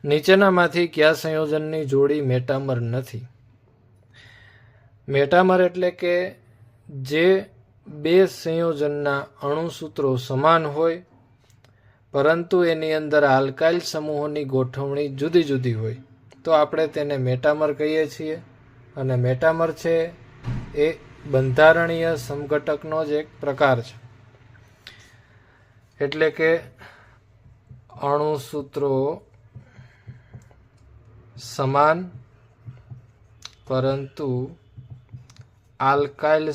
નીચેનામાંથી કયા સંયોજનની જોડી મેટામર નથી? મેટામર એટલે કે જે બે સંયોજનના અણુસૂત્રો સમાન હોય પરંતુ એની અંદર આલ્કાઇલ સમૂહોની ગોઠવણી જુદી જુદી હોય તો આપણે તેને મેટામર કહીએ છીએ. અને મેટામર છે એ બંધારણીય સમઘટકનો જ એક પ્રકાર છે. એટલે કે અણુસૂત્રો સમાન પરંતુ આલ્કાઇલ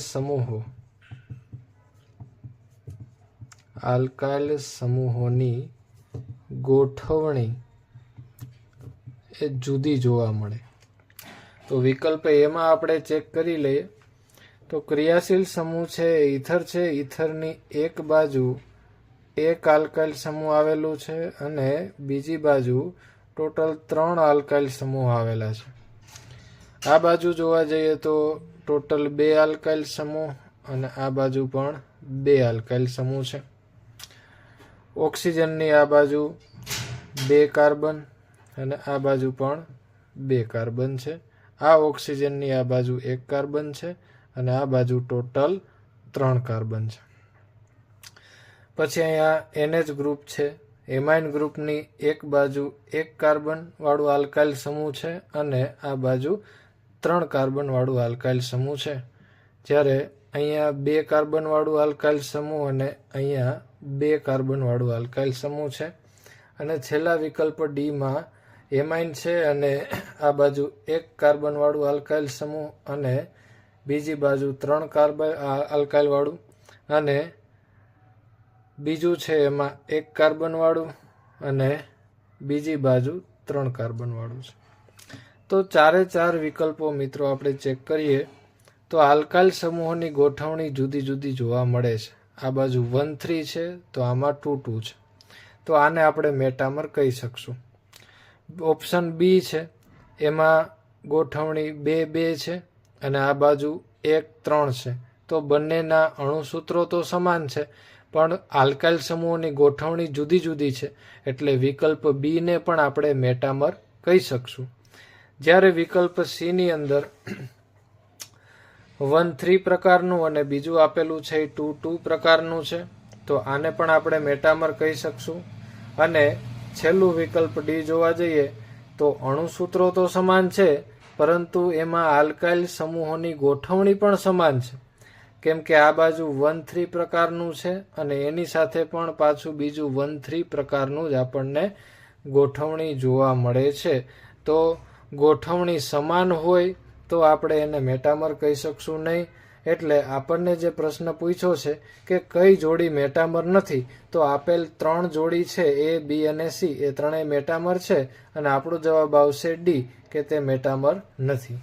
સમૂહોની ગોઠવણી એ જુદી જોવા મળે. તો વિકલ્પ એમાં આપણે ચેક કરી લઈએ તો ક્રિયાશીલ સમૂહ છે ઈથર છે. ઈથરની એક બાજુ એક આલ્કાઇલ સમૂહ આવેલું છે અને બીજી બાજુ ટોટલ 3 આલ્કાઇલ સમૂહ આવેલા છે. આ બાજુ જોવા જઈએ તો ટોટલ 2 આલ્કાઇલ સમૂહ અને આ બાજુ પણ 2 આલ્કાઇલ સમૂહ છે. ઓક્સિજનની આ બાજુ 2 કાર્બન અને આ બાજુ પણ 2 કાર્બન છે. આ ઓક્સિજનની આ બાજુ 1 કાર્બન છે અને આ બાજુ ટોટલ 3 કાર્બન છે. પછી અહીંયા NH ગ્રુપ છે. એમાઇન ગ્રુપની એક બાજુ 1 કાર્બન વાળું આલ્કાઇલ સમૂહ છે અને આ બાજુ 3 કાર્બન વાળું આલ્કાઇલ સમૂહ છે. જ્યારે અહીંયા 2 કાર્બન વાળું આલ્કાઇલ સમૂહ અને અહીંયા 2 કાર્બન વાળું આલ્કાઇલ સમૂહ છે. અને છેલ્લા વિકલ્પ ડીમાં એમાઇન છે અને આ બાજુ 1 કાર્બન વાળું આલ્કાઇલ સમૂહ અને બીજી બાજુ 3 કાર્બન આલ્કાઇલ વાળું અને બીજું છે એમાં 1 કાર્બન વાળું અને બીજી બાજુ 3 કાર્બન વાળું છે. તો 4 વિકલ્પો મિત્રો આપણે ચેક કરીએ તો આલ્કાઇલ સમૂહોની ગોઠવણી જુદી જુદી જોવા મળે છે. આ બાજુ 1,3 છે તો આમાં 2,2 છે. તો આને આપણે મેટામર કહી શકશું. ઓપ્શન બી છે એમાં ગોઠવણી 2,2 છે અને આ બાજુ 1,3 છે. તો બંનેના અણુસૂત્રો તો સમાન છે પણ આલ્કાઇલ સમૂહોની ગોઠવણી જુદી જુદી છે એટલે વિકલ્પ બી ને પણ આપણે મેટામર કહી શકશું. જ્યારે વિકલ્પ સી ની અંદર 1,3 પ્રકારનું અને બીજું આપેલું છે 2,2 પ્રકારનું છે તો આને પણ આપણે મેટામર કહી શકશું. અને છેલ્લું વિકલ્પ ડી જોવા જઈએ તો અણુસૂત્રો તો સમાન છે પરંતુ એમાં આલ્કાઇલ સમૂહોની ગોઠવણી પણ સમાન છે. કેમ કે આ બાજુ 1,3 પ્રકારનું છે અને એની સાથે પણ પાછું બીજું 1,3 પ્રકારનું જ આપણને ગોઠવણી જોવા મળે છે. તો ગોઠવણી સમાન હોય તો આપણે એને મેટામર કહી શકશું નહીં. એટલે આપણને જે પ્રશ્ન પૂછ્યો છે કે કઈ જોડી મેટામર નથી તો આપેલ 3 જોડી છે એ બી અને સી એ ત્રણેય મેટામર છે અને આપણો જવાબ આવશે ડી કે તે મેટામર નથી.